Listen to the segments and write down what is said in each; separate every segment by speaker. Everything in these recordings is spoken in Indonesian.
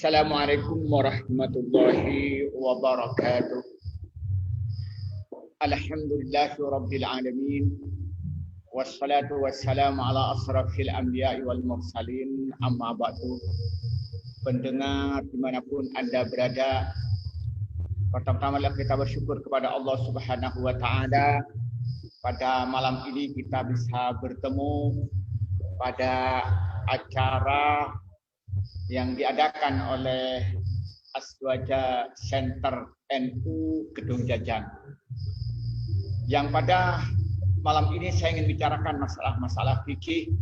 Speaker 1: Assalamualaikum warahmatullahi wabarakatuh. Alhamdulillahi rabbil alamin. Wassalatu wassalamu ala asrafil anbiya'i wal mursalin. Amma ba'du. Pendengar dimanapun Anda berada, pertama-tama kita bersyukur kepada Allah Subhanahu wa Ta'ala. Pada malam ini kita bisa bertemu pada acara yang diadakan oleh Aswaja Center NU Gedung Jajang. Yang pada malam ini saya ingin bicarakan masalah-masalah fikih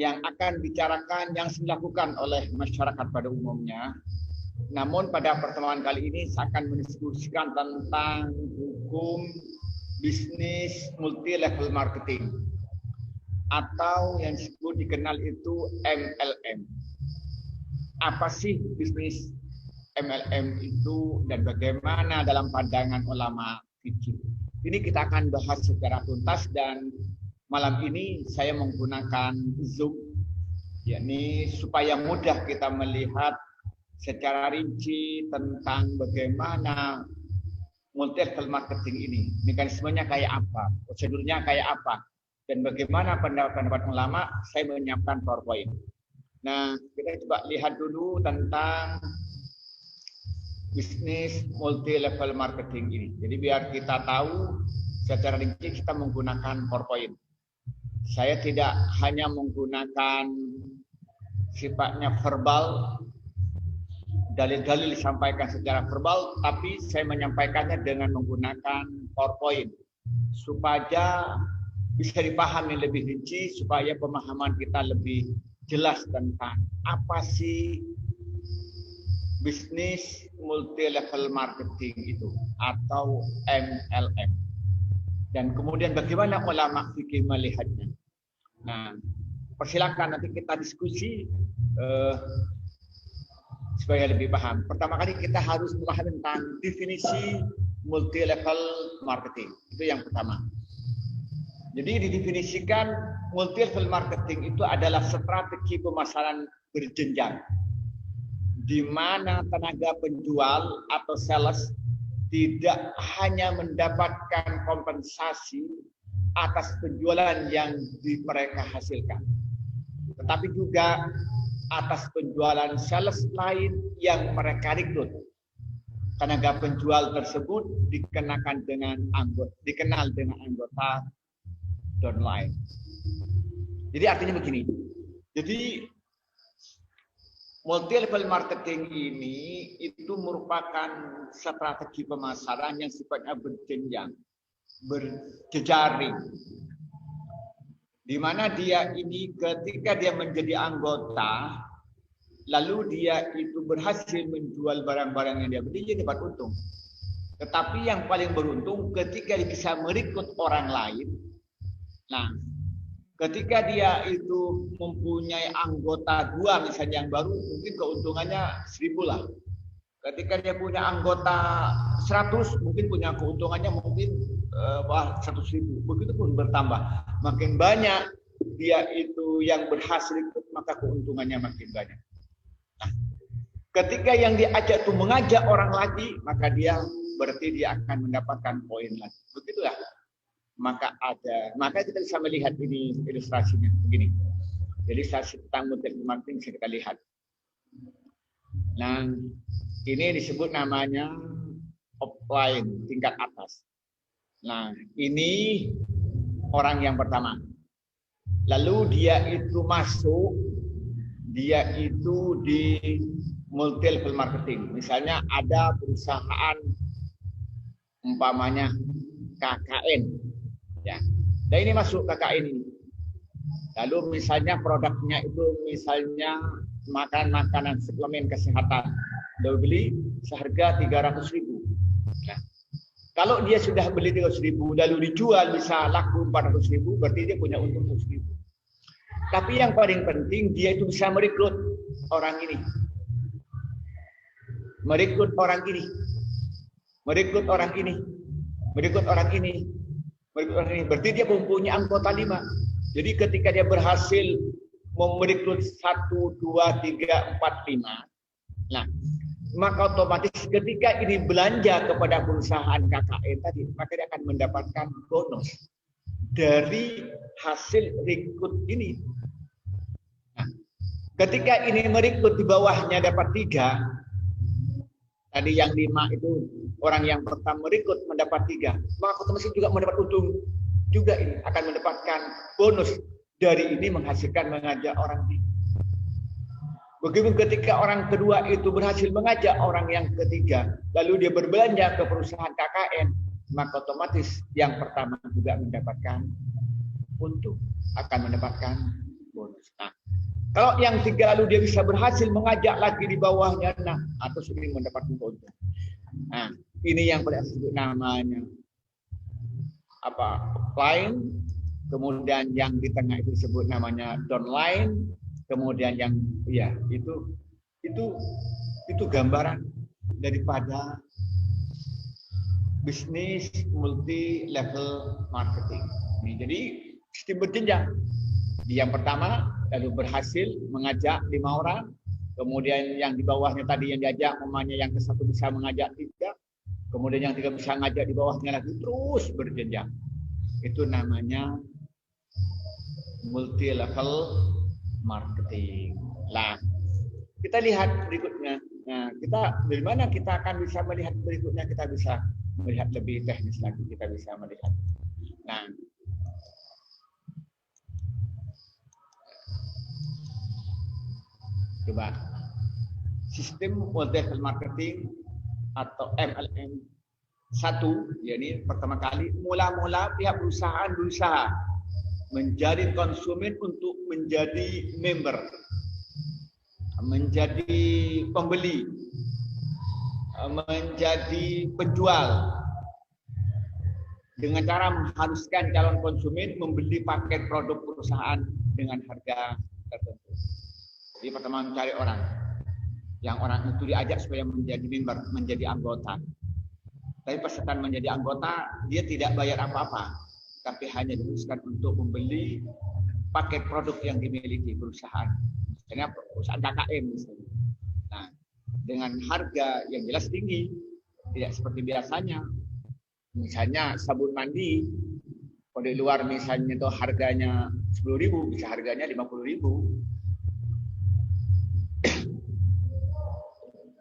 Speaker 1: yang akan bicarakan yang dilakukan oleh masyarakat pada umumnya. Namun pada pertemuan kali ini saya akan mendiskusikan tentang hukum bisnis multi level marketing, atau yang disebut dikenal itu MLM. Apa sih bisnis MLM itu dan bagaimana dalam pandangan ulama fikih? Ini kita akan bahas secara tuntas, dan malam ini saya menggunakan Zoom, yakni supaya mudah kita melihat secara rinci tentang bagaimana multi level marketing ini, mekanismenya kayak apa, prosedurnya kayak apa, dan bagaimana pendapat ulama. Saya menyiapkan PowerPoint. Nah, kita coba lihat dulu tentang bisnis multi level marketing ini. Jadi biar kita tahu secara rinci, kita menggunakan PowerPoint. Saya tidak hanya menggunakan sifatnya verbal, dalil-dalil disampaikan secara verbal, tapi saya menyampaikannya dengan menggunakan PowerPoint supaya bisa dipahami lebih rinci, supaya pemahaman kita lebih jelas tentang apa sih bisnis multi level marketing itu atau MLM, dan kemudian bagaimana ulama fikih melihatnya. Nah, persilakan nanti kita diskusi supaya lebih paham. Pertama kali kita harus memahami tentang definisi multi level marketing. Itu yang pertama. Jadi didefinisikan multi level marketing itu adalah strategi pemasaran berjenjang, di mana tenaga penjual atau sales tidak hanya mendapatkan kompensasi atas penjualan yang mereka hasilkan, tetapi juga atas penjualan sales lain yang mereka rekrut. Tenaga penjual tersebut dikenal dengan anggota downline. Jadi artinya begini. Jadi multi level marketing ini itu merupakan strategi pemasaran yang sifatnya berjenjang, berjejaring, di mana dia ini ketika dia menjadi anggota, lalu dia itu berhasil menjual barang-barang yang dia beli, dia dapat untung. Tetapi yang paling beruntung ketika dia bisa merekrut orang lain. Nah, ketika dia itu mempunyai anggota 2 misalnya yang baru, mungkin keuntungannya 1000 lah. Ketika dia punya anggota 100, mungkin punya keuntungannya mungkin 100.000. Begitu pun bertambah. Makin banyak dia itu yang berhasil ikut, maka keuntungannya makin banyak. Nah, ketika yang diajak itu mengajak orang lagi, maka dia berarti dia akan mendapatkan poin lagi. Begitulah. Maka kita bisa melihat ini ilustrasinya begini. Jadi ilustrasi tentang multi level marketing bisa kita lihat. Nah, ini disebut namanya offline, tingkat atas. Nah, ini orang yang pertama. Lalu dia itu masuk, dia itu di multi level marketing. Misalnya ada perusahaan umpamanya KKN. Ya. Dan ini masuk KKN ini. Lalu misalnya produknya itu misalnya makanan suplemen kesehatan. Dia beli seharga 300.000. Nah, kalau dia sudah beli 300.000 lalu dijual bisa laku 400.000, berarti dia punya untung 100.000. Tapi yang paling penting dia itu bisa merekrut orang ini. Merekrut orang ini. Merekrut orang ini. Merekrut orang ini. Berarti dia mempunyai anggota 5. Jadi ketika dia berhasil merekrut 1, 2, 3, 4, 5. Nah, maka otomatis ketika ini belanja kepada perusahaan KKN tadi, maka dia akan mendapatkan bonus dari hasil rekrut ini. Nah, ketika ini merekrut di bawahnya dapat 3, tadi yang 5 itu orang yang pertama merekrut mendapat 3, maka otomatis juga mendapat untung juga, ini akan mendapatkan bonus dari ini menghasilkan mengajak orang ini. Begitu ketika orang kedua itu berhasil mengajak orang yang ketiga, lalu dia berbelanja ke perusahaan KKN, maka otomatis yang pertama juga mendapatkan untung, akan mendapatkan bonus. Nah, kalau yang 3 lalu dia bisa berhasil mengajak lagi di bawahnya, nah, atau sering mendapat untung. Nah, ini yang disebut namanya apa? Upline. Kemudian yang di tengah itu disebut namanya downline. Kemudian yang ya itu gambaran daripada bisnis multi level marketing. Jadi sistem berjenjang. Yang pertama lalu berhasil mengajak 5 orang, kemudian yang di bawahnya tadi yang diajak, umpamanya yang ke-1 bisa mengajak 3, kemudian yang 3 bisa mengajak di bawahnya lagi, terus berjenjang. Itu namanya multi level marketing. Nah, kita lihat berikutnya. Nah, dari mana kita akan bisa melihat berikutnya? Kita bisa melihat lebih teknis lagi. Kita bisa melihat. Nah, coba sistem multi level marketing atau MLM 1, yakni pertama kali mula-mula pihak perusahaan berusaha menjadi konsumen untuk menjadi member, menjadi pembeli, menjadi penjual, dengan cara mengharuskan calon konsumen membeli paket produk perusahaan dengan harga tertentu. Jadi pertama mencari orang, yang orang itu diajak supaya menjadi member, menjadi anggota. Tapi peserta menjadi anggota, dia tidak bayar apa-apa, tapi hanya diharuskan untuk membeli paket produk yang dimiliki perusahaan. Misalnya perusahaan KKM misalnya. Nah, dengan harga yang jelas tinggi, tidak seperti biasanya. Misalnya sabun mandi, kalau di luar misalnya itu harganya 10.000, bisa harganya 50.000.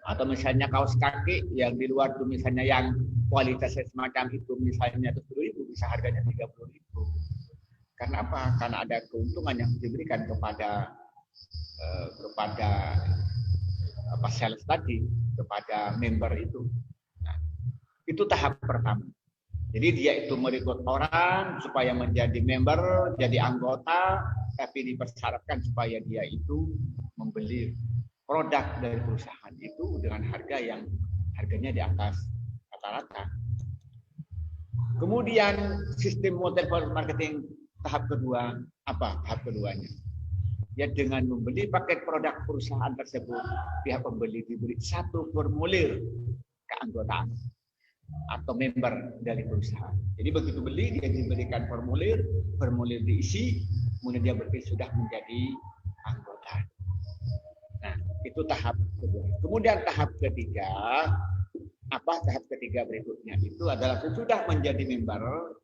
Speaker 1: Atau misalnya kaos kaki yang di luar itu misalnya yang kualitasnya semacam itu misalnya 10.000, bisa harganya 30.000. Karena apa? Karena ada keuntungan yang diberikan kepada sales tadi, kepada member itu. Nah, itu tahap pertama. Jadi dia itu merekrut orang supaya menjadi member, jadi anggota, tapi dipersyaratkan supaya dia itu membeli produk dari perusahaan itu dengan harga yang harganya di atas rata-rata. Kemudian sistem multi level marketing tahap kedua, apa tahap keduanya? Ya dengan membeli paket produk perusahaan tersebut, pihak pembeli diberi 1 formulir keanggotaan atau member dari perusahaan. Jadi begitu beli dia diberikan formulir diisi, kemudian dia berarti sudah menjadi anggota. Nah, itu tahap kedua. Kemudian tahap ketiga, apa tahap ketiga berikutnya? Itu adalah sudah menjadi member,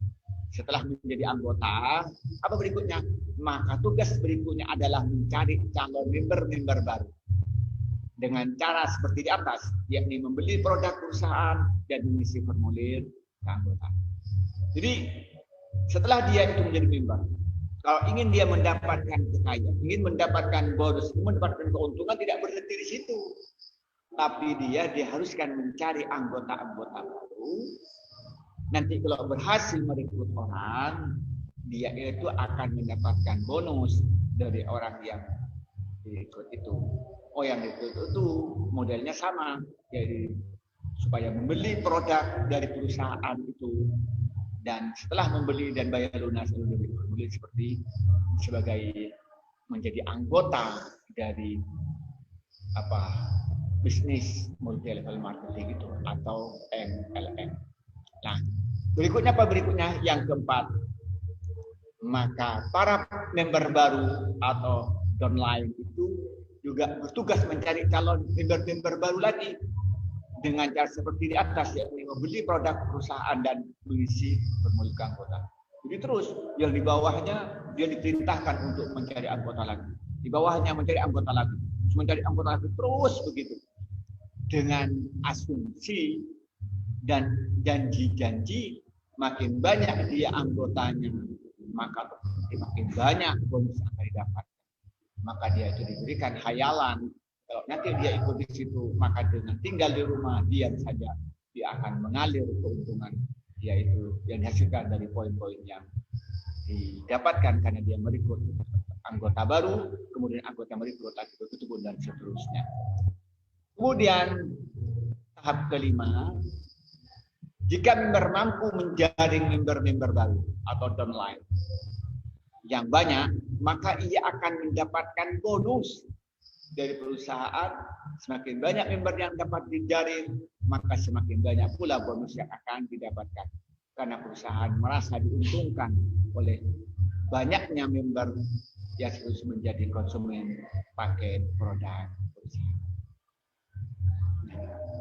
Speaker 1: setelah menjadi anggota, apa berikutnya? Maka tugas berikutnya adalah mencari calon member baru. Dengan cara seperti di atas, yakni membeli produk perusahaan dan mengisi formulir keanggotaan. Jadi setelah dia itu menjadi member, kalau ingin dia mendapatkan kekayaan, ingin mendapatkan bonus, mendapatkan keuntungan, tidak berhenti di situ. Tapi dia diharuskan mencari anggota-anggota baru. Nanti kalau berhasil merekrut orang, dia itu akan mendapatkan bonus dari orang yang direkrut itu. Oh, yang direkrut itu modelnya sama, jadi supaya membeli produk dari perusahaan itu, dan setelah membeli dan bayar lunas lalu dibeli seperti sebagai menjadi anggota dari bisnis multi level marketing itu atau MLM. Nah, berikutnya apa Yang keempat, maka para member baru atau downline itu juga bertugas mencari calon member-member baru lagi dengan cara seperti di atas, yakni membeli produk perusahaan dan mengisi formulir anggota. Jadi terus yang di bawahnya dia diperintahkan untuk mencari anggota lagi, di bawahnya mencari anggota lagi, mencari anggota lagi, terus begitu dengan asumsi dan janji-janji makin banyak dia anggotanya maka makin banyak bonus akan didapat. Maka dia itu diberikan khayalan kalau nanti dia ikut di situ maka dengan tinggal di rumah diam saja dia akan mengalir keuntungan dia itu yang dihasilkan dari poin-poin yang didapatkan karena dia merekrut anggota baru, kemudian anggota merekrut lagi begitu dan seterusnya. Kemudian tahap kelima, jika member mampu menjaring member-member baru atau downline yang banyak, maka ia akan mendapatkan bonus dari perusahaan. Semakin banyak member yang dapat dijaring, maka semakin banyak pula bonus yang akan didapatkan. Karena perusahaan merasa diuntungkan oleh banyaknya member yang terus menjadi konsumen paket produk perusahaan.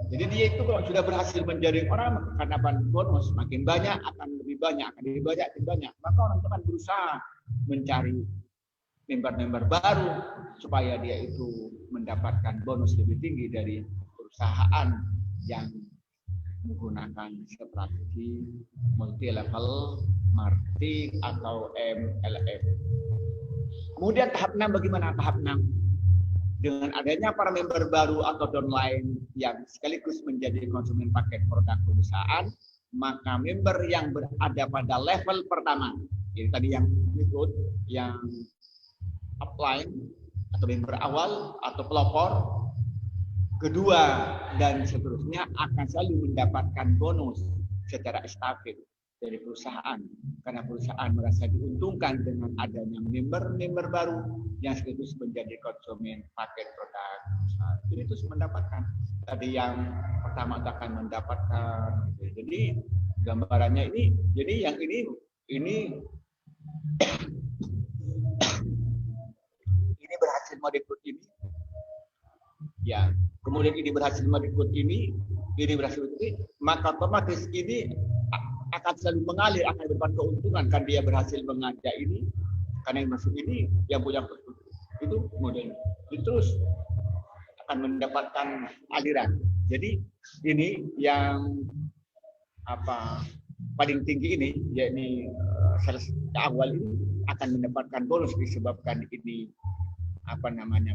Speaker 1: Jadi dia itu kalau sudah berhasil menjaring orang, maka akan dapat bonus. Makin banyak, akan lebih banyak, akan lebih banyak, lebih banyak. Maka orang itu akan berusaha mencari member-member baru supaya dia itu mendapatkan bonus lebih tinggi dari perusahaan yang menggunakan strategi multi level marketing atau MLM. Kemudian tahap 6 bagaimana? Tahap 6 dengan adanya para member baru atau downline yang sekaligus menjadi konsumen paket produk perusahaan, maka member yang berada pada level pertama, jadi tadi yang ikut, yang upline atau member awal atau pelopor, kedua dan seterusnya akan selalu mendapatkan bonus secara estafet dari perusahaan karena perusahaan merasa diuntungkan dengan adanya member-member baru yang sekaligus menjadi konsumen paket produk perusahaan. Jadi terus mendapatkan. Tadi yang pertama akan mendapatkan. Jadi gambarannya ini, jadi yang ini berhasil merekrut ini, ya. Kemudian ini berhasil merekrut ini berhasil ini, maka otomatis ini akan selalu mengalir, akan dapat keuntungan kan dia berhasil mengajak ini, karena yang masuk ini yang punya itu model itu terus akan mendapatkan aliran. Jadi ini yang paling tinggi ini, yakni awal ini akan mendapatkan bonus disebabkan ini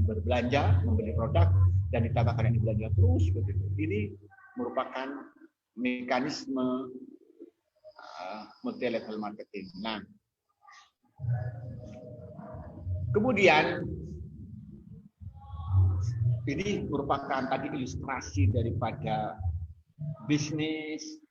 Speaker 1: berbelanja, membeli produk dan ditambahkan yang belanja terus begitu. Ini merupakan mekanisme multi level marketing. Nah, kemudian ini merupakan tadi ilustrasi daripada bisnis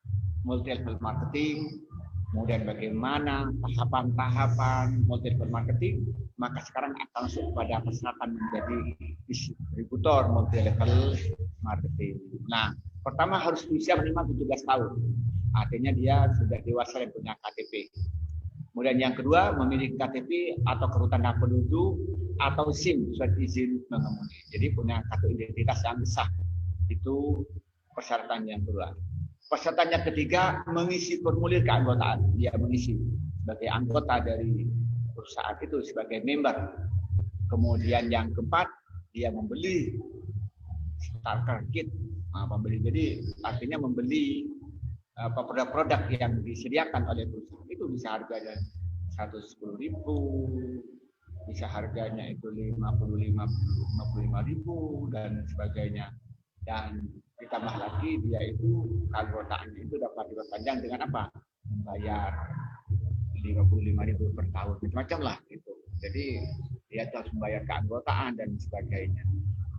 Speaker 1: multi level marketing, kemudian bagaimana tahapan-tahapan multi level marketing. Maka sekarang akan masuk pada persyaratan menjadi distributor multi level marketing. Nah, pertama harus berusia minimal 17 tahun. Artinya dia sudah dewasa dan punya KTP. Kemudian yang kedua, memiliki KTP atau kartu tanda penduduk atau SIM, surat izin mengemudi. Jadi punya kartu identitas yang sah. Itu persyaratan yang kedua. Persyaratan yang ketiga, mengisi formulir keanggotaan. Dia mengisi sebagai anggota dari perusahaan itu sebagai member. Kemudian yang keempat, dia membeli starter kit. Jadi artinya membeli produk-produk yang disediakan oleh perusahaan itu bisa harganya 110.000, bisa harganya itu 55.000 dan sebagainya. Dan ditambah lagi dia itu keanggotaannya itu dapat diperpanjang dengan apa? Membayar 55.000 per tahun, macam-macam lah gitu. Jadi dia harus membayar keanggotaan dan sebagainya.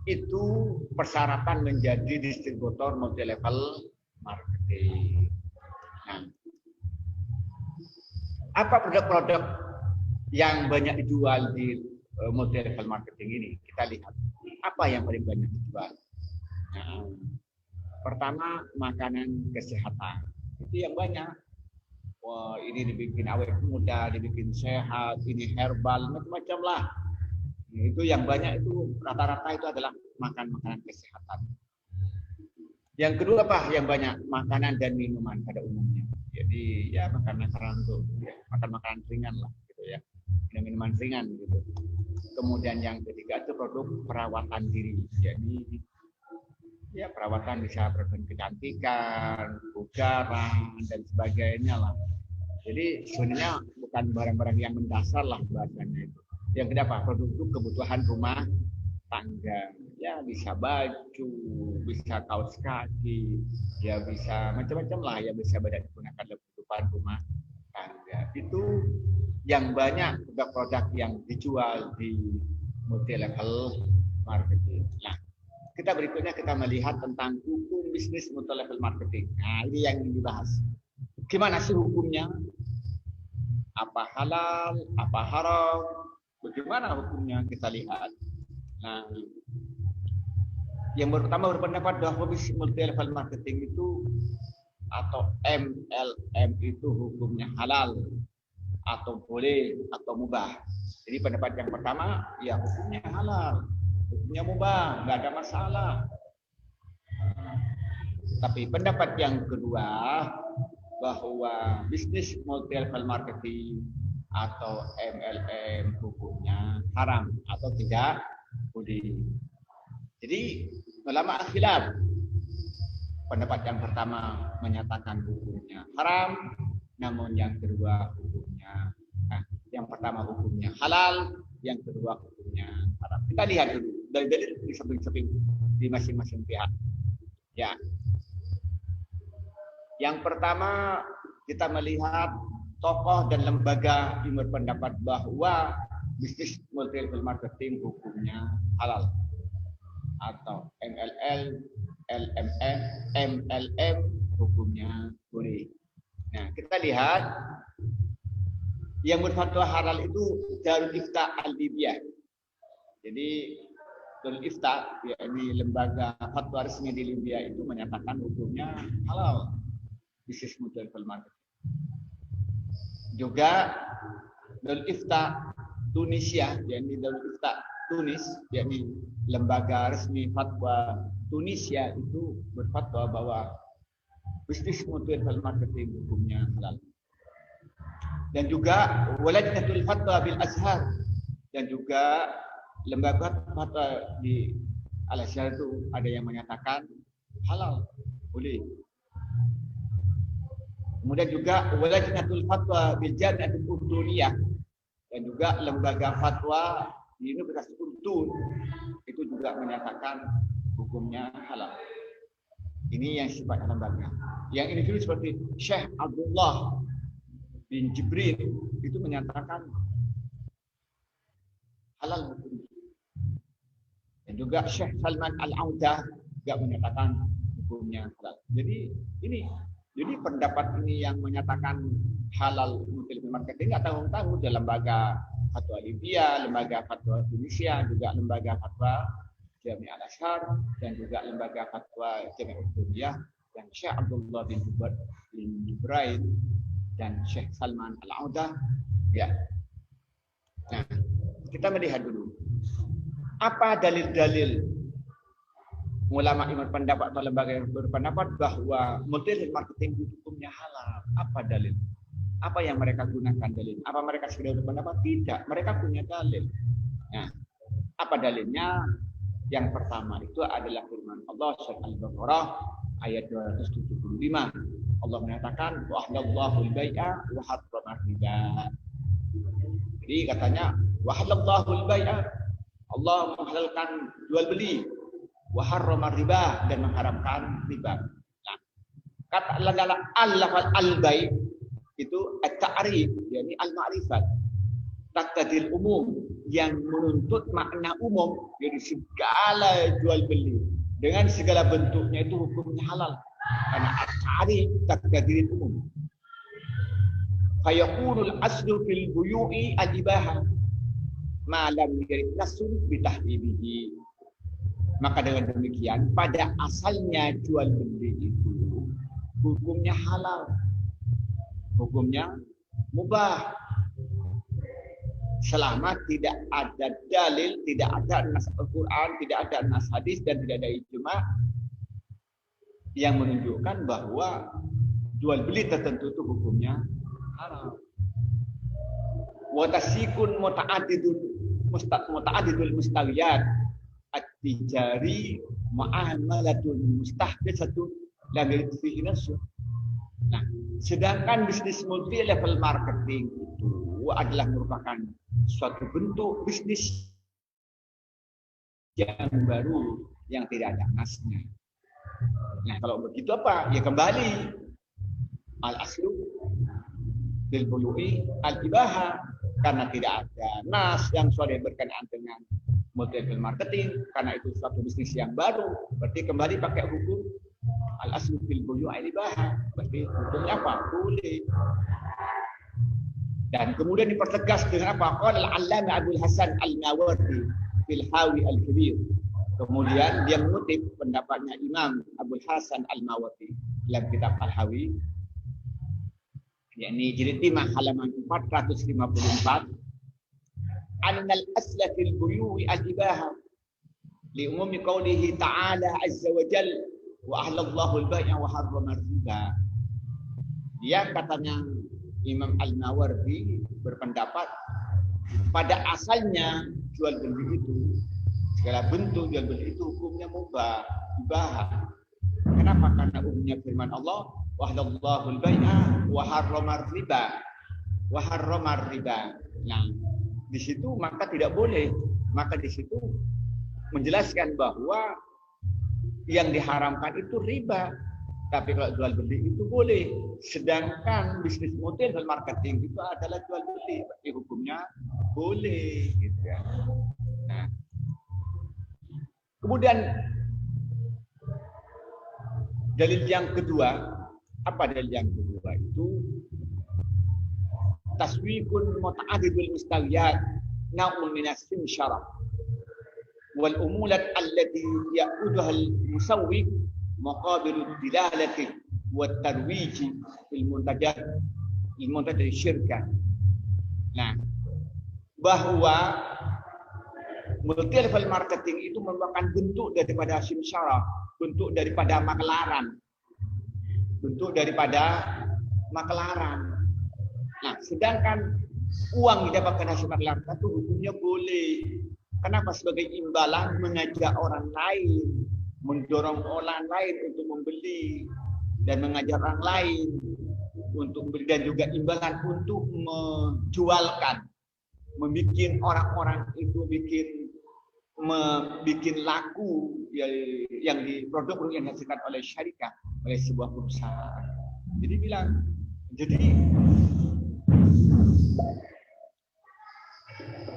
Speaker 1: Itu persyaratan menjadi distributor multi level marketing. Nah, apa produk-produk yang banyak dijual di multi level marketing ini? Kita lihat apa yang paling banyak dijual. Nah, pertama makanan kesehatan itu yang banyak. Wah, ini dibikin awet muda, dibikin sehat, ini herbal, macam-macam lah. Itu yang banyak itu rata-rata itu adalah makan makanan kesehatan. Yang kedua apa? Yang banyak makanan dan minuman pada umumnya. Jadi ya makan makanan untuk ya, makan makanan ringan lah gitu ya. Minuman ringan gitu. Kemudian yang ketiga itu produk perawatan diri. Jadi ya perawatan bisa perawatan kecantikan, bugaran dan sebagainya lah. Jadi sebenarnya bukan barang-barang yang mendasar lah bahasanya itu. Yang kedua produk itu kebutuhan rumah tangga. Ya bisa baju, bisa kaos kaki, ya bisa macam-macam lah yang bisa banyak digunakan dalam kebutuhan rumah tangga. Itu yang banyak produk-produk yang dijual di multi level marketing. Nah, kita berikutnya kita melihat tentang hukum bisnis multi level marketing. Nah, ini yang dibahas. Gimana sih hukumnya? Apa halal, apa haram? Bagaimana hukumnya kita lihat. Nah, yang pertama berpendapat bahwa bisnis multi level marketing itu atau MLM itu hukumnya halal atau boleh atau mubah. Jadi pendapat yang pertama ya hukumnya halal, hukumnya mubah, nggak ada masalah. Tapi pendapat yang kedua bahwa bisnis multi level marketing atau MLM hukumnya haram atau tidak boleh. Jadi ulama khilaf. Pendapat yang pertama menyatakan hukumnya haram, namun yang kedua hukumnya yang pertama hukumnya halal, yang kedua hukumnya haram. Kita lihat dulu dari dalil di samping-samping di masing-masing pihak. Ya. Yang pertama kita melihat tokoh dan lembaga yang berpendapat bahwa bisnis multi level marketing hukumnya halal atau MLM hukumnya boleh. Nah, kita lihat yang berfatwa halal itu Darul Ifta Al-Libya. Jadi Darul Ifta, yakni lembaga fatwa resmi di Libya itu menyatakan hukumnya halal bisnis multi level marketing. Juga Darul Ifta Tunisia, yakni Darul Ifta Tunis, yakni lembaga resmi fatwa Tunisia itu berfatwa bahwa bisnis multi level marketing hukumnya halal. Dan juga Walajnatul Fatwa bil Azhar dan juga lembaga fatwa di Al-Azhar itu ada yang menyatakan halal, boleh. Kemudian juga Walajnatul Fatwa bil Jami'atul Urduniyah dan juga lembaga fatwa di Universitas Urdun itu juga menyatakan hukumnya halal. Ini yang sifatnya lembaga. Yang individu seperti Syekh Abdullah bin Jibril itu menyatakan halal hukumnya. Dan juga Syekh Salman Al-Audah juga menyatakan hukumnya halal. Jadi pendapat ini yang menyatakan halal multi level marketing nggak tanggung-tanggung dalam lembaga fatwa Libya, lembaga fatwa Tunisia, juga lembaga fatwa Jami' Al-Azhar dan juga lembaga fatwa Jami' Urduniyah dan Syekh Abdullah bin Jibril dan Syekh Salman Al-Audah. Ya. Nah, kita melihat dulu apa dalil-dalil ulama yang berpendapat atau lembaga yang berpendapat bahwa multi level marketing hukumnya halal. Apa dalil? Apa yang mereka gunakan dalil? Apa mereka sekedar berpendapat? Tidak, mereka punya dalil. Nah, apa dalilnya? Yang pertama itu adalah firman Allah surah Al-Baqarah ayat 275. Allah menyatakan wa ahlallahu al-bai'a wa harrama riba. Jadi katanya wa ahlallahu al-bai'a, Allah menghalalkan jual beli, wa harrama riba dan mengharamkan riba. Nah, kata Allah al-bai' itu at-ta'rif, yakni al-ma'rifat, taqtadil umum yang menuntut makna umum. Jadi segala jual beli dengan segala bentuknya itu hukumnya halal karena at-ta'rif taqtadil umum. Fayakunul aslu fil buyu'i al-ibahah ma lam yarid nasun bi tahribihi. Maka dengan demikian pada asalnya jual beli itu hukumnya halal, hukumnya mubah. selama tidak ada dalil, tidak ada nas Al-Quran, tidak ada nas hadis, dan tidak ada ijma yang menunjukkan bahwa jual beli tertentu itu hukumnya haram. Wa tasikun muta'addidul mustawiyat at-tijari mu'amalatul mustahdatsatun la fihi nasu. Nah, sedangkan bisnis multi level marketing itu adalah merupakan suatu bentuk bisnis yang baru yang tidak ada nasnya. Nah, kalau begitu apa? Ya kembali al-aslu bil bulu'i al-ibaha, karena tidak ada nas yang sudah berkenaan dengan multi level marketing, karena itu suatu bisnis yang baru, berarti kembali pakai hukum al-aslu bil bulu'i al-ibaha. Berarti hukumnya apa? Boleh. Dan kemudian dipertegas dengan apa? Qala al-Allamah Abdul Hasan Al-Mawardi fil Hawi Al-Kabir. Kemudian dia mengutip pendapatnya Imam Abdul Hasan Al-Mawardi dalam kitab Al-Hawi, yakni jilid 5 halaman 454, annal asla fil buyu'i al-ibaha li umumi qawlihi ta'ala azza wa jalla wa ahlallahu al-bai'a wa harrama ar-riba. Dia katanya Imam Al-Mawardi berpendapat pada asalnya jual beli itu, segala bentuk jual beli itu hukumnya mubah, ibah. Kenapa? Karena umumnya firman Allah, wa ahlallahu al-bai'a wa harrama ar-riba. Wa harrama ar-riba. Nah, di situ maka tidak boleh. Maka di situ menjelaskan bahwa yang diharamkan itu riba. Tapi kalau jual beli itu boleh. Sedangkan bisnis model dan marketing itu adalah jual beli. Berarti hukumnya boleh. Gitu ya. Nah. Kemudian dalil yang kedua, apa dalil yang kedua itu? Taswikun muta'addidul mustawiyat nau'un min as-simshara wal umulat allati ya'uduha al-musawwik muqabilu dilalati wa tarwiji fil muntajat syirkah. Nah, bahwa multi level marketing itu merupakan bentuk daripada simsyarah, bentuk daripada makelaran. Bentuk daripada makelaran. Nah, sedangkan uang didapatkan hasil makelaran itu hukumnya boleh. Kenapa? Sebagai imbalan mengajak orang lain, mendorong orang lain untuk membeli dan mengajak orang lain untuk membeli, dan juga imbalan untuk menjualkan, membuat orang-orang itu bikin laku yang di produk yang dihasilkan oleh syarikat, oleh sebuah perusahaan. Jadi bilang,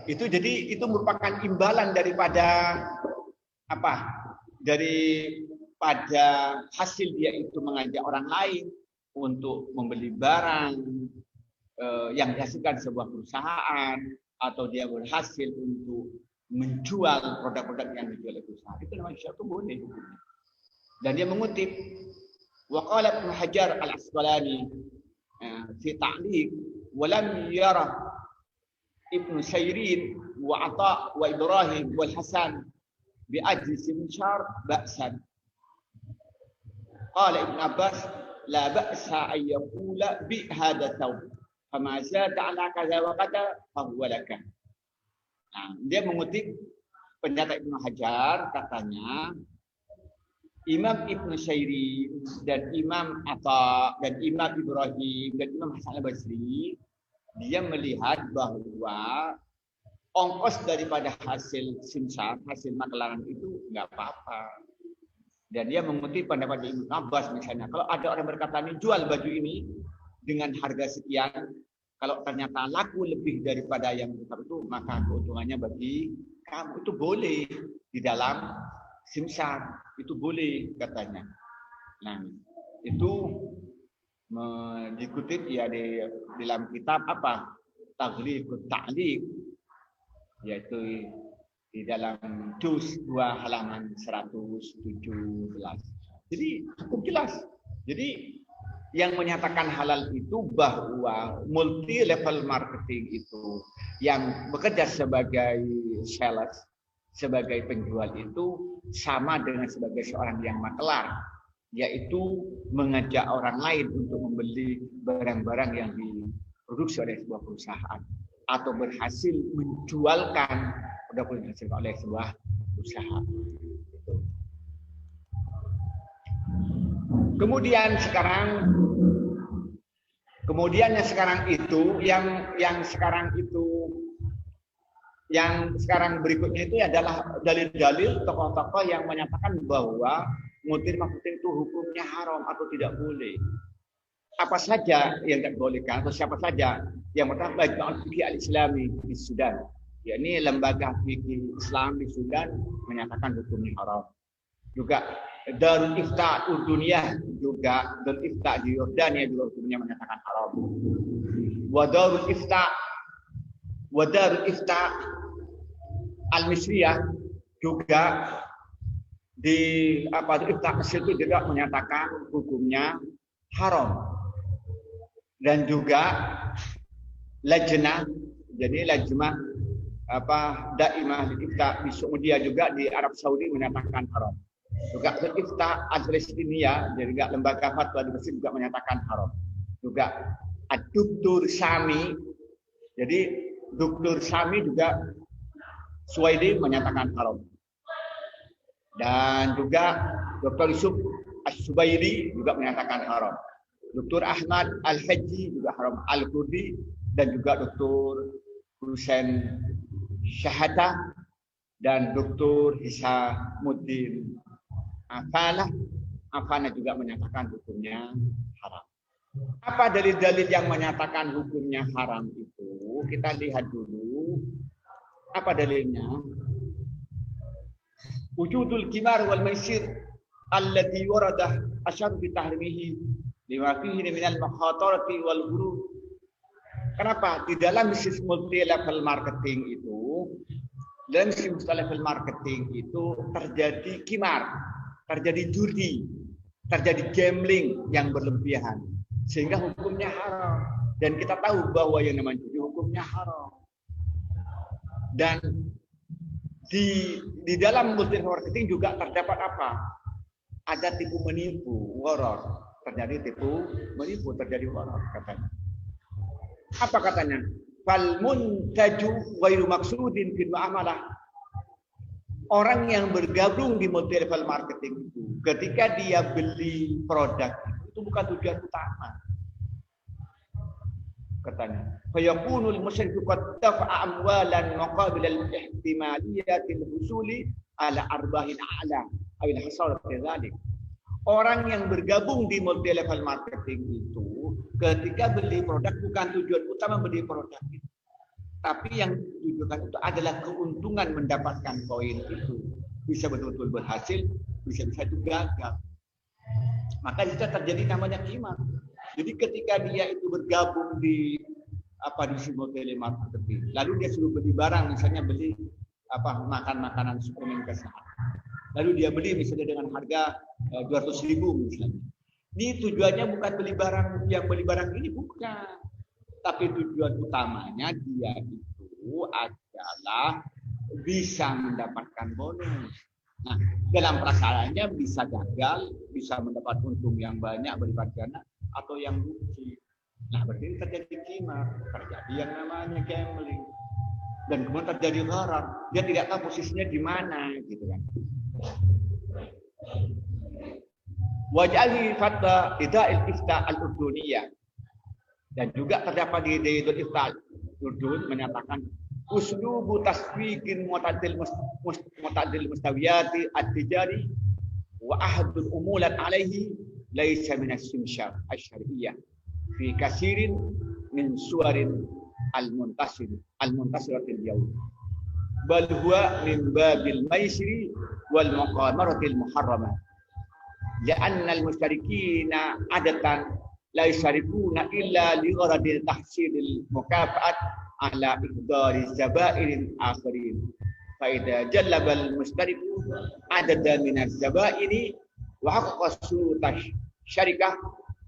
Speaker 1: itu merupakan imbalan daripada apa? Daripada hasil dia itu mengajak orang lain untuk membeli barang yang dihasilkan sebuah perusahaan, atau dia berhasil untuk menjual produk-produk yang dijual oleh perusahaan. Itu namanya syariat, itu boleh. Dan dia mengutip waqala Ibnu Hajar Al-Asqalani fi ta'liq wa lam yara Ibnu Sairin wa Atha wa Ibrahim wal Hasan bi ajli simshar ba'san. Qala Ibn Abbas la ba'sa an yaqula bi hadha thawb fama zada ala kaza wa qada fa huwa laka. Nah, dia mengutip penyataan Ibnu Hajar, katanya Imam Ibnu Sairin dan Imam Atha dan Imam Ibrahim dan Imam Hasan Al-Basri, dia melihat bahwa ongkos daripada hasil simsar, hasil makelaran itu nggak apa-apa. Dan dia mengutip pendapat Ibnu Abbas misalnya, kalau ada orang berkata nih, jual baju ini dengan harga sekian, kalau ternyata laku lebih daripada yang tetap itu, maka keuntungannya bagi kamu. Itu boleh di dalam simsar, itu boleh katanya. Nah, itu dikutip ya di dalam kitab apa? Taghliqut Ta'liq, yaitu di dalam juz 2 halaman 117. Jadi cukup jelas. Jadi yang menyatakan halal itu bahwa multi level marketing itu yang bekerja sebagai sales, sebagai penjual itu sama dengan sebagai seorang yang makelar, yaitu mengajak orang lain untuk membeli barang-barang yang diproduksi oleh sebuah perusahaan atau berhasil menjualkan produk yang dihasilkan oleh sebuah usaha. Kemudian yang sekarang berikutnya itu adalah dalil-dalil tokoh-tokoh yang menyatakan bahwa multi marketing itu hukumnya haram atau tidak boleh. Apa saja yang tidak bolehkan atau siapa saja? Yang pertama, Majma' al-Fiqh al-Islami di Sudan. Ya, ini lembaga fikih Islam di Sudan menyatakan hukumnya haram. Juga Darul Ifta Urduniyah, juga Darul Ifta di Yordania juga hukumnya menyatakan haram. Wa Darul Ifta Al-Misriyah juga di Ifta Mesir itu juga menyatakan hukumnya haram. Dan juga Lajnah, jadi Lajnah Daimah Ifta di Saudi juga di Arab Saudi menyatakan haram. Juga Ifta Al-Palestinia, jadi juga lembaga fatwa di Mesir juga menyatakan haram. Juga Ad-Duktur Sami, jadi Duktur Sami juga Suwaidi menyatakan haram. Dan juga Dr. Yusuf As-Subairi juga menyatakan haram. Dr. Ahmad Al-Haji juga haram. Al-Kurdi dan juga Dr. Husain Syahada dan Dr. Hisamuddin Afana juga menyatakan hukumnya haram. Apa dalil-dalil yang menyatakan hukumnya haram itu? Kita lihat dulu. Apa dalilnya? Wujudul kimar wal maisir allati waradah asyar bi tahrimihi lima fihi minal makhatarati wal ghurur. Kenapa? Di dalam bisnis multi level marketing itu, dalam bisnis multi level marketing itu terjadi kimar, terjadi judi, terjadi gambling yang berlebihan, sehingga hukumnya haram. Dan kita tahu bahwa yang namanya judi hukumnya haram. Dan di dalam multi level marketing juga terdapat apa? Ada tipu menipu, waror. Terjadi tipu menipu, terjadi waror katanya. Apa katanya? Fal muntaju ghairu maksudin fil muamalah. Orang yang bergabung di multi level marketing itu, ketika dia beli produk itu bukan tujuan utama. Katanya, fayakunul musyriku qad dafa'a amwalan muqabil al-ihtimaliyatil husuli ala arbahin a'la aw al-hasar fi dzalik. Orang yang bergabung di multi level marketing itu ketika beli produk bukan tujuan utama beli produk itu. Tapi yang ditujukan itu adalah keuntungan mendapatkan poin itu. Bisa betul-betul berhasil, bisa-bisa itu gagal. Maka itu terjadi namanya kimar. Jadi ketika dia itu bergabung di multi level marketing, lalu dia suruh beli barang, misalnya beli makan makanan suplemen kesehatan. Lalu dia beli misalnya dengan harga 200.000 misalnya. Ini tujuannya bukan beli barang ini bukan. Tapi tujuan utamanya dia itu adalah bisa mendapatkan bonus. Nah, dalam perasaannya bisa gagal, bisa mendapat untung yang banyak berlipat ganda atau yang rugi. Nah, berarti terjadi kimar, terjadi yang namanya gambling. Dan kemudian terjadi gharar. Dia tidak tahu posisinya di mana gitu kan. Wajali fatwa Ida'il Ifta Al-Urduniyah. Dan juga terdapat di Ida'il Ifta Al-Urdun menyatakan uslubu tasfiqin mu'tadil mustawiyati at-tijari wa ahdul umulat alaihi laisa min as-simshar asy-syar'iyyah fi katsirin min suwarin al-muntashiratil yawm. Bal huwa min babil maisri wal muqamaratil muharramah. Li'anna al-mustarikina adatan la yusharikuna illa li gharadil tahsilil mukafa'at ala iqdari zabairin akharin. Fa idza jallaba al-mustariku adada min az-zabairi wa haqqasu syarikah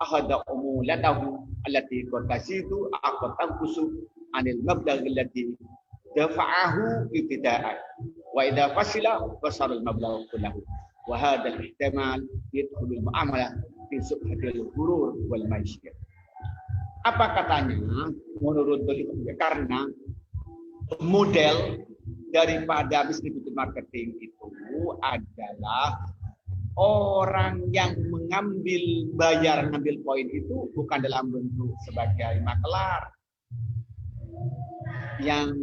Speaker 1: ahada umulatahu allati qad tazidu aqad tanqusu anil mablagh allati dafa'ahu ibtida'an wa idza fasila fasara al mablagh kullahu wa hadha al ihtimal yadkhulu al muamalah fi subhatil ghurur wal maisir. Apa katanya menurut beliau? Karena model daripada bisnis marketing itu adalah orang yang ngambil poin itu bukan dalam bentuk sebagai makelar yang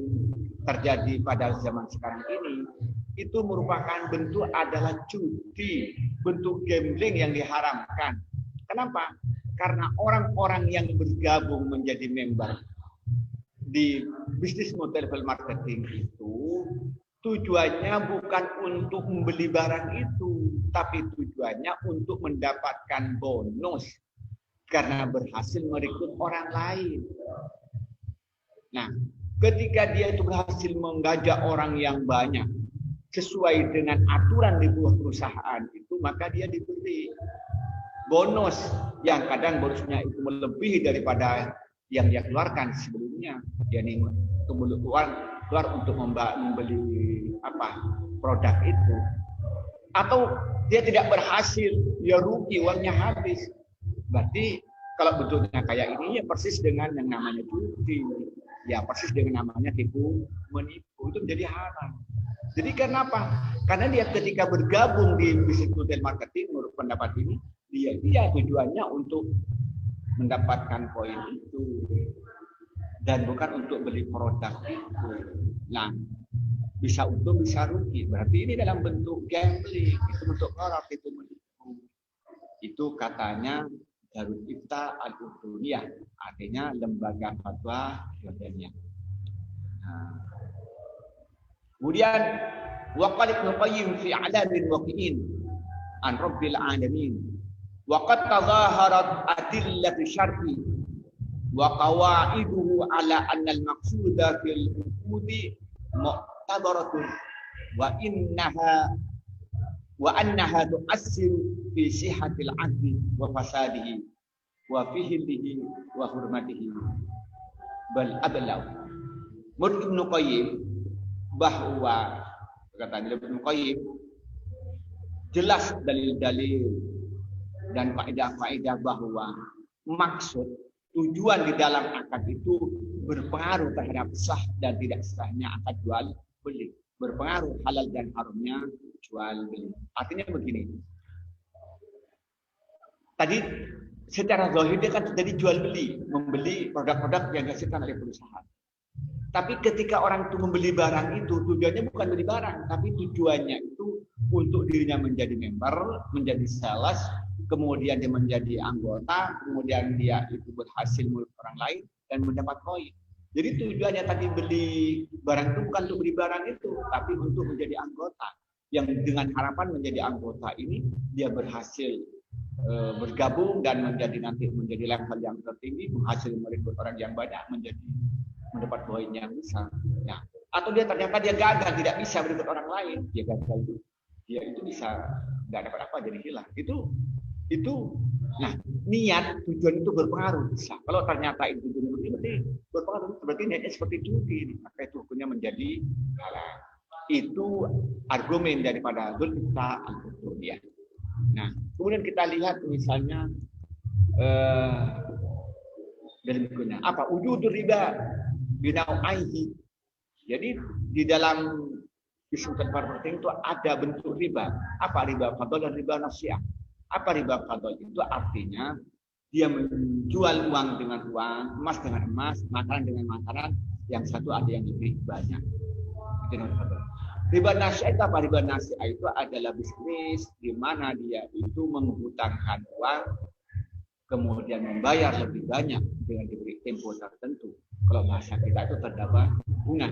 Speaker 1: terjadi pada zaman sekarang ini, itu merupakan bentuk adalah judi, bentuk gambling yang diharamkan. Kenapa? Karena orang-orang yang bergabung menjadi member di bisnis model marketing itu tujuannya bukan untuk membeli barang itu, tapi tujuannya untuk mendapatkan bonus karena berhasil merekrut orang lain. Nah, ketika dia itu berhasil mengajak orang yang banyak sesuai dengan aturan di buah perusahaan itu, maka dia diberi bonus yang kadang bonusnya itu melebihi daripada yang dia keluarkan sebelumnya. Jadi keluar untuk membeli produk itu, atau dia tidak berhasil, ya rugi, uangnya habis. Berarti kalau bentuknya kayak ini ya persis dengan yang namanya judi, ya persis dengan namanya tipu menipu, itu menjadi haram. Jadi kenapa? Karena dia ketika bergabung di bisnis model marketing, menurut pendapat ini, dia tujuannya untuk mendapatkan poin itu dan bukan untuk beli produk itu. Nah, bisa untung bisa rugi. Berarti ini dalam bentuk gambling, itu bentuk korupsi, itu menipu. Itu katanya Darul Ifta Al-Urduniyah, artinya lembaga fatwa Yordania. Nah, kemudian waqad Ibnu Qayyim fi A'lamil Waqi'in an Rabbil Alamin waqad tadhaharat adillatu syar'i wa qawaiduhu ala anna al-maqsuda fil uqudi mu'tabaratun wa annaha tu'assiru fi sihhatil 'aqdi wa fasadihi wa fihi wa hurmatihi bal ablaw. Menurut Ibnu Qayyim bahwa kata Ibnu Qayyim jelas dalil-dalil dan faedah-faedah bahwa maksud tujuan di dalam akad itu berpengaruh terhadap sah dan tidak sahnya akad jual beli, berpengaruh halal dan haramnya jual beli. Artinya begini, tadi secara zahir dia kan terjadi jual beli, membeli produk-produk yang dihasilkan oleh perusahaan. Tapi ketika orang itu membeli barang itu, tujuannya bukan beli barang, tapi tujuannya itu untuk dirinya menjadi member, menjadi sales, kemudian dia menjadi anggota, kemudian dia itu berhasil menurut orang lain dan mendapat poin. Jadi tujuannya tadi beli barang itu bukan untuk beli barang itu, tapi untuk menjadi anggota. Yang dengan harapan menjadi anggota ini dia berhasil bergabung dan menjadi level yang tertinggi, berhasil merekrut orang yang banyak, mendapat poin yang besar. Nah, atau dia ternyata dia gagal, tidak bisa berikut orang lain, dia gagal itu, dia itu bisa nggak dapat apa, jadi hilang. Itu, nah niat tujuan itu berpengaruh bisa. Kalau ternyata itu berarti berpengaruh, berarti niatnya seperti judi, maka itu hukumnya menjadi halal. Itu argumen daripada Darul Ifta Al-Urduniyah. Nah, kemudian kita lihat misalnya dari berikutnya apa wujud riba binau'aihi. Jadi di dalam bisnis marketing itu ada bentuk riba. Apa riba fadl dan riba nasiah? Apa riba fadl? Itu artinya dia menjual uang dengan uang, emas dengan emas, makanan dengan makanan, yang satu ada yang lebih banyak. Itu riba fadl. Riba nasiah itu apa? Riba nasiah itu adalah bisnis di mana dia itu menghutangkan uang kemudian membayar lebih banyak dengan diberi tempo tertentu. Kalau bahasa kita itu terdapat bunga.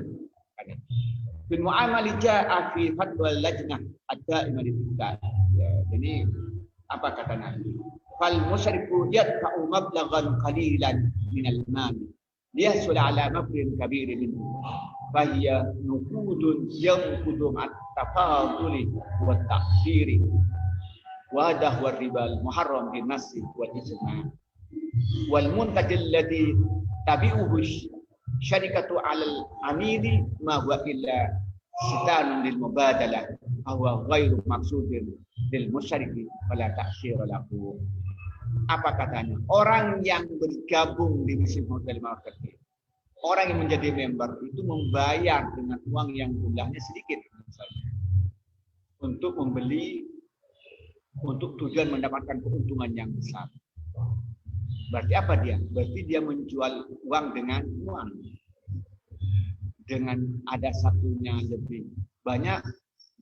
Speaker 1: Bil mu'amali ja'a fi fatwa lajnah ad-da'imah litifkat. Ya, jadi apa kata Nabi? Fal musyriku yadfa'u mablaghan qalilan min al-mal liyahsul ala mabrin kabir minhu. Fahiya nuqudun yanqudu at-tafaduli wa at-ta'khiri. wadah war ribal muharram bin nasi wal ijma' wal muntajil ladzi tabi'uhu syarikatu 'alal amili ma huwa illa sitanun lil mubadalah huwa ghairu maqsudin lil musyriki wala ta'syir lahu. Apa katanya? Orang yang bergabung di Muslim Hotel Marketing, orang yang menjadi member itu membayar dengan uang yang jumlahnya sedikit misalnya, untuk membeli, untuk tujuan mendapatkan keuntungan yang besar. Berarti apa dia? Berarti dia menjual uang dengan uang. Dengan ada satunya lebih banyak,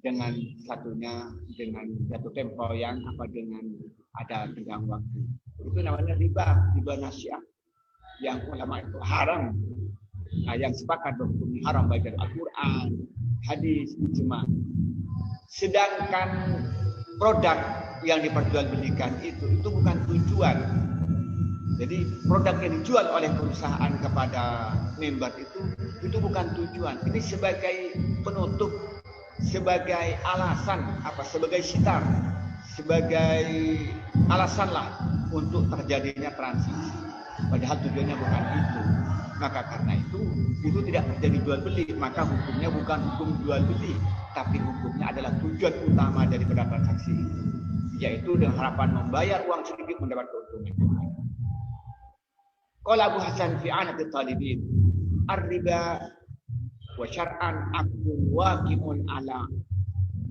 Speaker 1: dengan satunya dengan jatuh tempo yang apa dengan ada tenggang waktu. Itu namanya riba nasiah. Yang ulama itu haram. Nah, yang sepakat berhukum haram baik dari Al-Quran, hadis, ijma'. Sedangkan produk yang diperjualbelikan itu bukan tujuan. Jadi produk yang dijual oleh perusahaan kepada member itu bukan tujuan. Ini sebagai penutup, sebagai alasan sebagai sitar, sebagai alasanlah untuk terjadinya transaksi. Padahal tujuannya bukan itu. Maka karena itu tidak terjadi jual beli, maka hukumnya bukan hukum jual beli, tapi hukumnya adalah tujuan utama daripada transaksi itu, yaitu dengan harapan membayar uang sedikit mendapat keuntungan. Qala Abu Hasan fi anati talibin, ar-riba wa syar'an akun waqi'un ala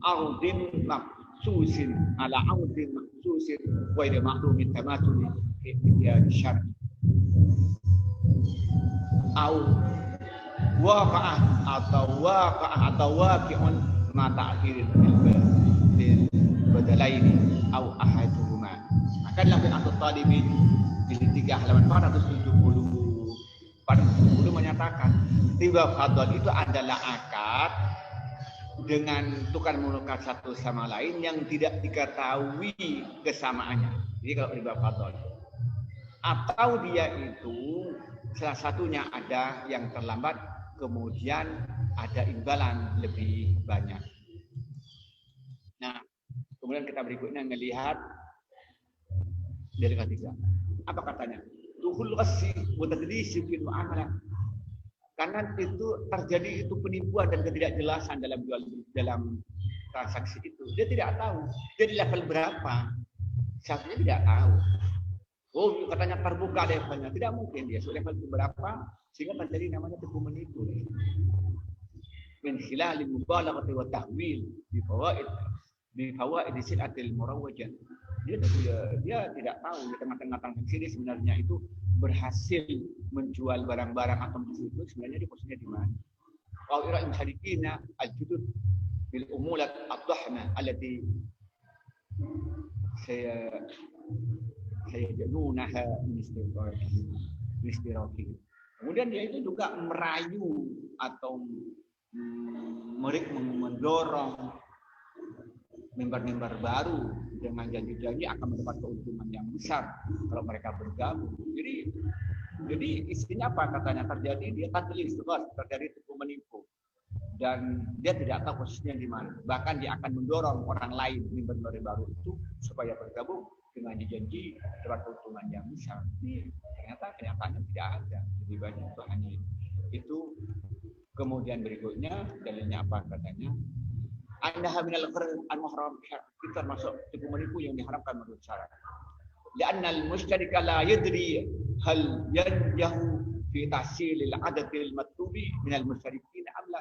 Speaker 1: ardin maqsusin ala ardin maqsusin wa ila ma'lumin tamathul ya syar'i au waqa'ah atau waqi'un ma ta'khir bil badalaini au ahaduhuma. Maka dalam anati talibin di 3 halaman 470 menyatakan riba fadl itu adalah akad dengan tukar menukar satu sama lain yang tidak diketahui kesamaannya. Jadi kalau riba fadl, atau dia itu salah satunya ada yang terlambat, kemudian ada imbalan lebih banyak. Nah, kemudian kita berikutnya melihat dari ketiga. Apa katanya? Tuhul qassi wa tadlis fil muamalah. Karena itu terjadi penipuan dan ketidakjelasan dalam transaksi itu. Dia tidak tahu dia di level berapa. Satunya tidak tahu. Oh, katanya terbuka levelnya. Tidak mungkin dia level berapa sehingga terjadi namanya tipu menipu. Min khilal mubalaghati wa tahwil bi fawaid sil'atil murawwajah. Dia tidak tahu di tengah-tengah transaksi ini sebenarnya itu berhasil menjual barang-barang atau itu sebenarnya di posisinya di mana. Wa ira'in syarikina al-judud bil umulat ad-dhahma allati sayajanunaha min istiraqi. Kemudian dia itu juga merayu atau mendorong member-member baru dengan janji-janji akan mendapat keuntungan yang besar kalau mereka bergabung. Jadi isinya apa katanya terjadi dia tadlis, terjadi tipu menipu dan dia tidak tahu posisinya di mana. Bahkan dia akan mendorong orang lain member-member baru itu supaya bergabung dengan janji dapat keuntungan yang besar. Ini ternyata kenyataannya tidak ada. Lebih banyak itu hanya itu. Kemudian berikutnya dalilnya apa katanya? Anda minal al-muhram, itu termasuk tipu menipu yang diharamkan menurut syarat. Lianna al-musytarika la yadri hal yanjahu fi tahsilil adadil matlubi minal musyarikin am la.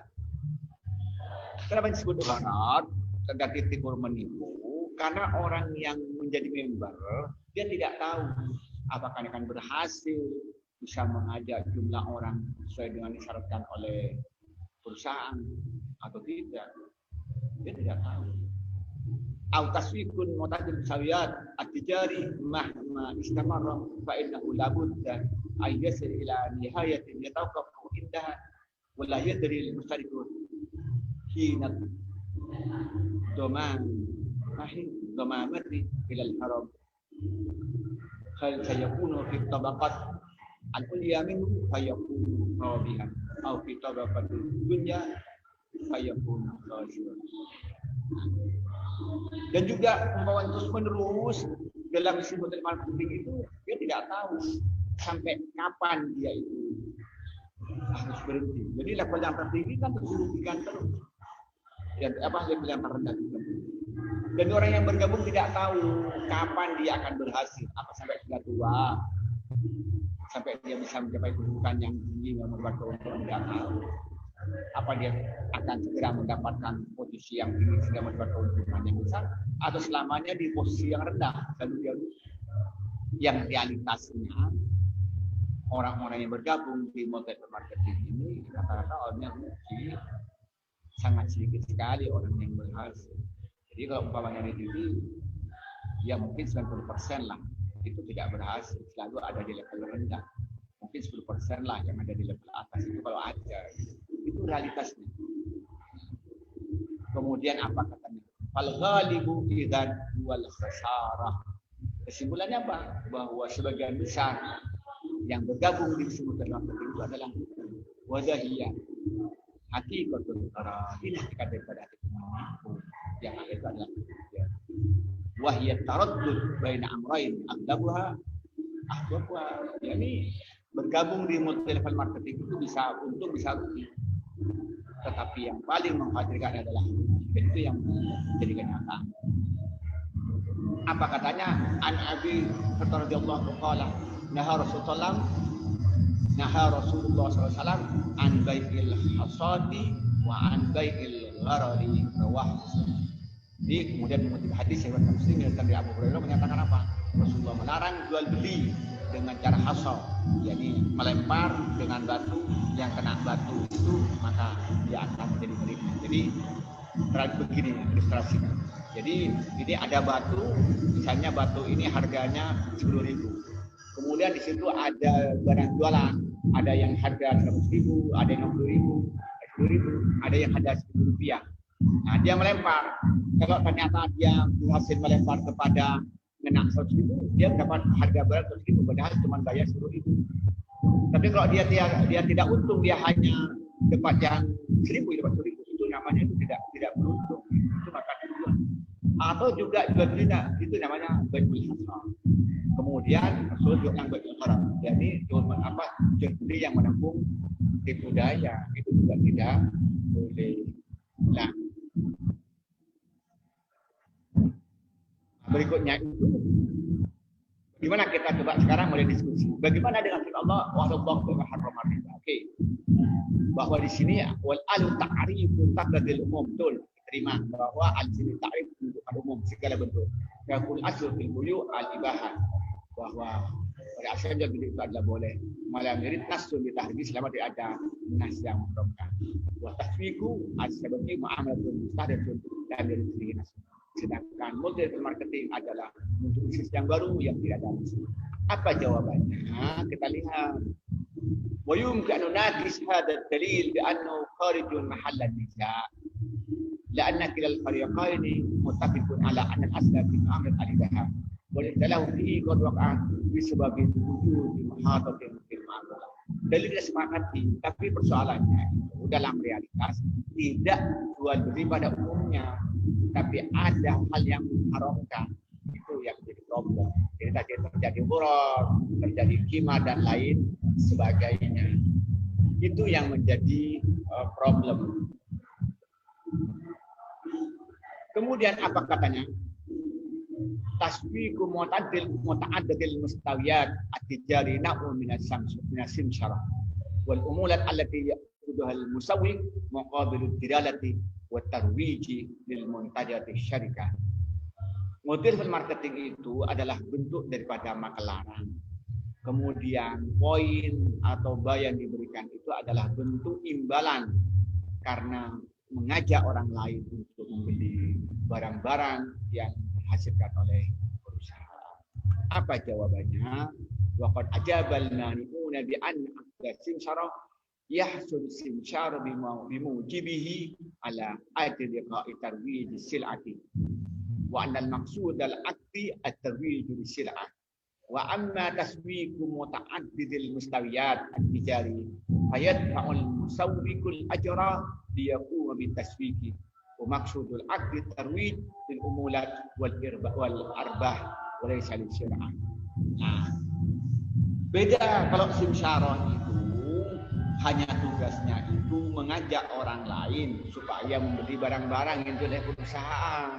Speaker 1: Kenapa disebut gharar? Terjadi tipu menipu karena orang yang menjadi member dia tidak tahu apakah akan berhasil bisa mengajak jumlah orang sesuai dengan disyaratkan oleh perusahaan atau tidak. Dia tidak tahu. Au taswiqun mutadil sawiyat at-tijari mahma istamarra fa innahu la budda ay yasil ila nihayatin yatawaqqafu indaha wa la yadri al-mustarikun hina domamati ila al-haram hal sayakunu fi tabaqat al-ulya minhu fayakunu rabihan au fi tabaqat dunya fayakunu khasiran. Dan juga pembawaan terus menerus dalam simbolik marketing itu dia tidak tahu sampai kapan dia itu harus berhenti. Jadi level yang tertinggi kan terus dirugikan terus. Level yang terendah juga. Dan orang yang bergabung tidak tahu kapan dia akan berhasil. Apa sampai sudah tua, sampai dia bisa mencapai kedudukan yang tinggi yang membuat keuntungan, tidak tahu. Apa dia akan segera mendapatkan posisi yang tinggi sehingga mendapat keuntungan yang besar, atau selamanya di posisi yang rendah. Lalu dia yang realitasnya orang-orang yang bergabung di multi-level marketing ini rata-rata orangnya rugi, sangat sedikit sekali orang yang berhasil. Jadi kalau umpamanya di TV, ya mungkin 90% lah itu tidak berhasil, selalu ada di level rendah. Mungkin 10% lah yang ada di level atas itu kalau ada. Itu realitasnya. Kemudian apa katanya? Fal ghalibu idzan wal khasarah. Kesimpulannya apa? Bahwa sebagian besar yang bergabung di simultan marketing itu adalah wadahiyah. Hakikatul qara. Ini hakikat daripada hati yang itu adalah wahiyat taraddud baina amrayn aglabuha ahwabuha. Yani bergabung di multi level marketing itu bisa untung bisa rugi. Tetapi yang paling mengkhawatirkan adalah dan itu yang menjadi kenyataan. Apa katanya? An Abi Hurairah radhiyallahu qala naha Rasulullah SAW an bai'il hasadi wa an bai'il gharari rawah. Jadi kemudian mengutip hadis riwayat Muslim dari Abu Hurairah menyatakan apa? Rasulullah melarang jual beli dengan cara hasad, yakni melempar dengan batu, yang kena batu itu maka dia akan menjadi merugi. Jadi begini ilustrasinya. Jadi ini ada batu, misalnya batu ini harganya 10.000. Kemudian di situ ada barang jualan, ada yang harga 100.000, ada yang 60.000, 10.000, ada yang harga Rp10.000. Nah, dia melempar. Kalau ternyata dia berhasil melempar kepada kena 100.000, dia mendapat harga berat 100.000, padahal cuma bayar 10.000. Tapi kalau dia tidak untung, dia hanya dapat yang 1.000, dapat 1.000, itu namanya itu tidak beruntung. Itu maka kedua. Atau juga jual beli, itu namanya bai'ul hasad. Kemudian Rasul juga yang bai'ul haram, jadi jual beli yang menampung tipu daya, itu juga tidak boleh. Nah, berikutnya itu gimana kita coba sekarang mulai diskusi. Bagaimana dengan firman Allah wallahu harrama riba. Oke. Bahwa di sini wal alu ta'rifun taqdil umum, betul. Terima bahwa al sini ta'rif untuk umum segala bentuk. Yakul asl fil buyu al ibahah. Bahwa pada asalnya itu adalah boleh. Malam ini nasun ditahrimi selama tidak ada nas yang mengharamkan. Wa tasfiqu as-sabaqi mu'amalatun mustahadatun la yuridu nas. Sedangkan model marketing adalah untuk bisnis yang baru yang tidak ada musuh. Apa jawabannya? Kita lihat. Wa yumkinu naqis hadha ad-dalil bi annahu kharijun mahall an-nizaa. La'anna kilal fariqaini muttafiqun ala anna al-asla fi amr al-ibaha. Wa lahu fihi qad waqa'a bi sababi wujudi muhatatin fil ma'amala. Dalil disepakati, tapi persoalannya itu dalam realitas tidak jual beli pada umumnya, tapi ada hal yang mengharamkan, itu yang menjadi problem. Jadi tadi terjadi huruf, terjadi kima dan lain sebagainya. Itu yang menjadi problem. Kemudian apa katanya? Tasfiqu muta'addidil mustawiyat at-tijari na'u min as-simshara wal umulat allati ya'khudhuha al-musawwiq muqabil ad-dilalati wa tarwiji lil muntajati syarikah. Model marketing itu adalah bentuk daripada makelaran. Kemudian poin atau bayan diberikan itu adalah bentuk imbalan karena mengajak orang lain untuk membeli barang-barang yang dihasilkan oleh perusahaan. Apa jawabannya? Waqad ajabal mani'una bi anna simsyarah yahsul simsyar bimujibihi ala adli qa'i tarwij sil'ati wa anna al-maqsud al-aqdi at-tarwij lis-sil'ah wa amma taswiqu muta'addidil mustawiyat at-tijari fayadfa'ul musawwiqul ajra liyaquma bitaswiqi Maksudul aqdi tarwij bil umulat wal arbah walaysa lil syir'ah. Nah, beda kalau simsyarah itu hanya tugasnya itu mengajak orang lain supaya membeli barang-barang yang oleh perusahaan.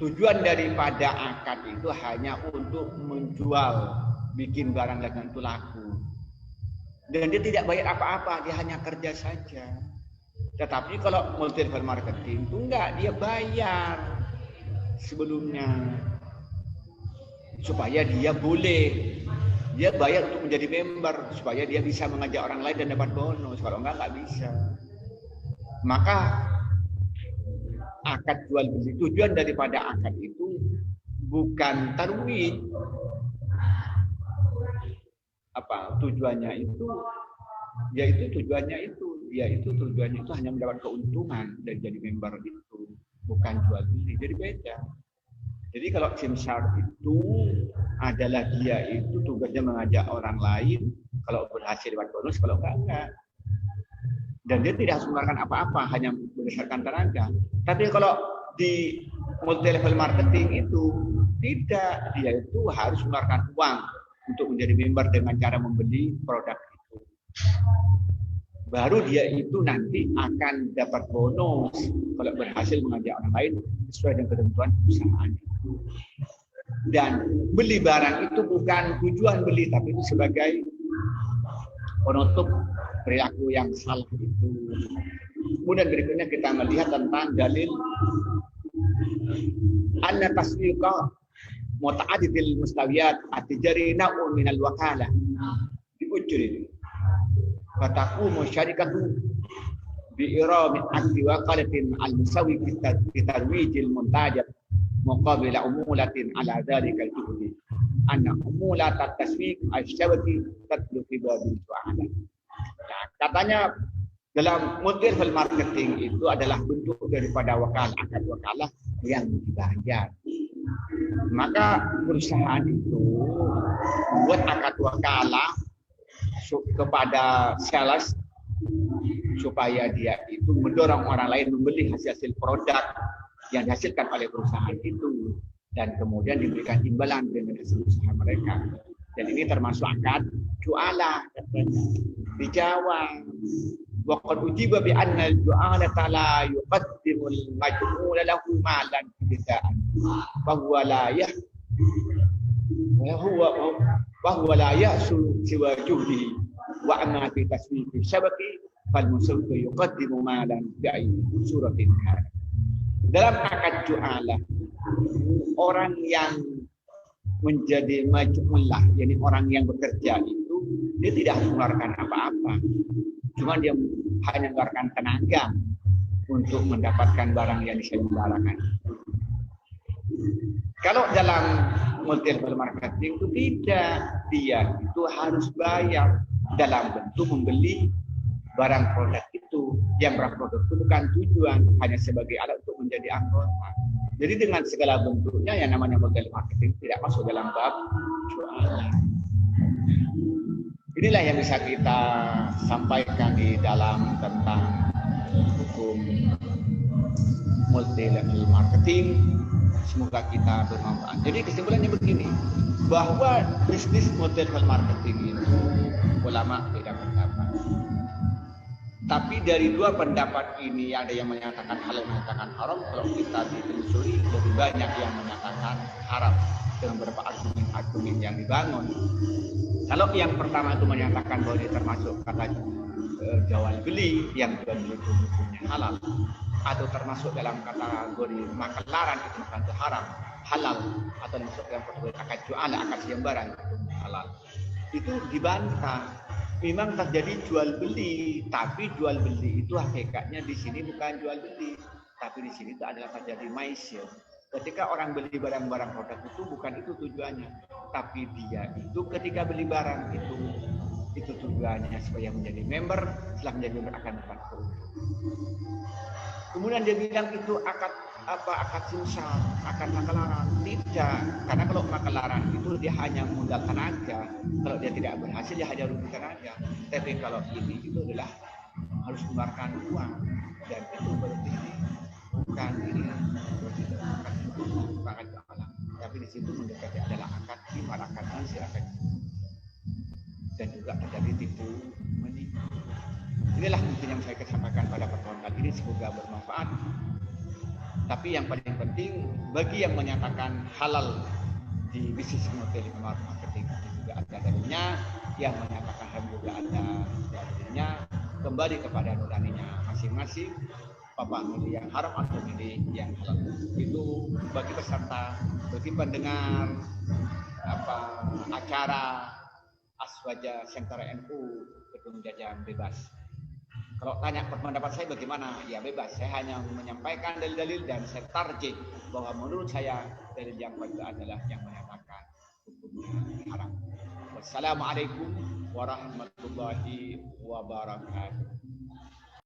Speaker 1: Tujuan daripada akad itu hanya untuk menjual, bikin barang dagangan itu laku. Dan dia tidak bayar apa-apa, dia hanya kerja saja. Tetapi kalau multi level marketing itu enggak, dia bayar sebelumnya supaya dia boleh, dia bayar untuk menjadi member supaya dia bisa mengajak orang lain dan dapat bonus. Kalau enggak bisa. Maka akad jual beli, tujuan daripada akad itu bukan tarwij. Apa tujuannya itu? Yaitu tujuannya itu hanya mendapat keuntungan dari jadi member itu, bukan jual beli. Jadi beda. Jadi kalau simsyar itu adalah dia itu tugasnya mengajak orang lain, kalau berhasil dapat bonus, kalau enggak. Dan dia tidak harus mengeluarkan apa-apa, hanya berdasarkan tenaga. Tapi kalau di multi level marketing itu tidak, dia itu harus mengeluarkan uang untuk menjadi member dengan cara membeli produk itu. Baru dia itu nanti akan dapat bonus kalau berhasil mengajak orang lain sesuai dengan ketentuan perusahaan itu. Dan beli barang itu bukan tujuan beli, tapi itu sebagai penutup perilaku yang salah itu. Kemudian berikutnya kita melihat tentang dalil anna tasdiqa muta'addidil mustawiyat at-tijari na'un minal wakalah diujri wa taqumu syarikatu bi irami akdi waqalatin al-musawi fi tarwijil muntajat muqabila umulatin ala dhalika al-juhdi anna umulat at-taswiq asy-syabaki tatlu fi babil ju'ala. Nah, katanya dalam multi level marketing itu adalah bentuk daripada akad wakalah yang dibayar. Maka perusahaan itu buat akad wakalah kepada sales supaya dia itu mendorong orang lain membeli hasil produk yang dihasilkan oleh perusahaan itu dan kemudian diberikan imbalan dengan hasil usaha mereka. Dan ini termasuk akad jualah katanya. Dijawab wa qad ujiba bi anna al-ju'alata la yuqaddimu al-maj'ul lahu malan bida'an wa huwa la yahsul siwa juhdi wa amma fi taswiqi syabaki fal musawwi yuqaddimu malan bi'i suratin kana. Dalam akad ju'alah orang yang menjadi maj'ullah, yakni orang yang bekerja itu dia tidak harus mengeluarkan apa-apa. Cuma dia hanya mengeluarkan tenaga untuk mendapatkan barang yang diselenggarakan. Kalau dalam multi level marketing itu tidak, dia itu harus bayar dalam bentuk membeli barang produk itu. Yang barang produk itu bukan tujuan, hanya sebagai alat untuk menjadi anggota. Jadi dengan segala bentuknya yang namanya multi level marketing tidak masuk dalam bab jualan. Inilah yang bisa kita sampaikan di dalam tentang hukum multi level marketing. Semoga kita bermanfaat. Jadi kesimpulannya begini, bahwa bisnis multi level marketing itu ulama beda pendapat. Tapi dari dua pendapat ini ada yang menyatakan halal, menyatakan haram. Kalau kita ditelusuri lebih banyak yang menyatakan haram dengan beberapa argumen yang dibangun. Kalau yang pertama itu menyatakan bahwa dia termasuk kata jual beli yang jual beli itu hukumnya halal, atau termasuk dalam kategori makelaran itu bukan itu haram, halal, atau masuk dalam kategori akad jual, akad sayembara itu halal. Itu dibantah. Memang terjadi jual beli, tapi jual beli itu hakikatnya di sini bukan jual beli, tapi di sini itu adalah terjadi maisir. Ketika orang beli barang-barang produk itu bukan itu tujuannya, tapi dia itu ketika beli barang itu tujuannya supaya menjadi member, setelah menjadi member akan dapat keuntungan. Kemudian dia bilang itu akad simsar, akad makelaran. Tidak, karena kalau makelaran itu dia hanya modal tenaga. Kalau dia tidak berhasil dia hanya rugi tenaga. Tapi kalau ini itu adalah harus mengeluarkan uang, dan itu berarti bukan ini bukan akad alam, tapi di situ mendekati adalah akad iman, akad nasir, akad, dan juga terjadi tipu menipu. Inilah mungkin yang saya sampaikan pada pertemuan kali ini, semoga bermanfaat. Tapi yang paling penting bagi yang menyatakan halal di bisnis marketing juga ada dalilnya, yang menyatakan haram juga ada dalilnya. Kembali kepada nuraninya masing-masing, bapak milih yang haram atau milih yang halal. Itu bagi peserta, bagi pendengar acara Aswaja Sentra NU Gedung Jajan Bebas. Kalau tanya pendapat saya bagaimana, ya bebas. Saya hanya menyampaikan dalil-dalil dan saya target bahwa menurut saya dalil yang baik adalah yang menyatakan hukumnya haram. Wassalamualaikum warahmatullahi wabarakatuh.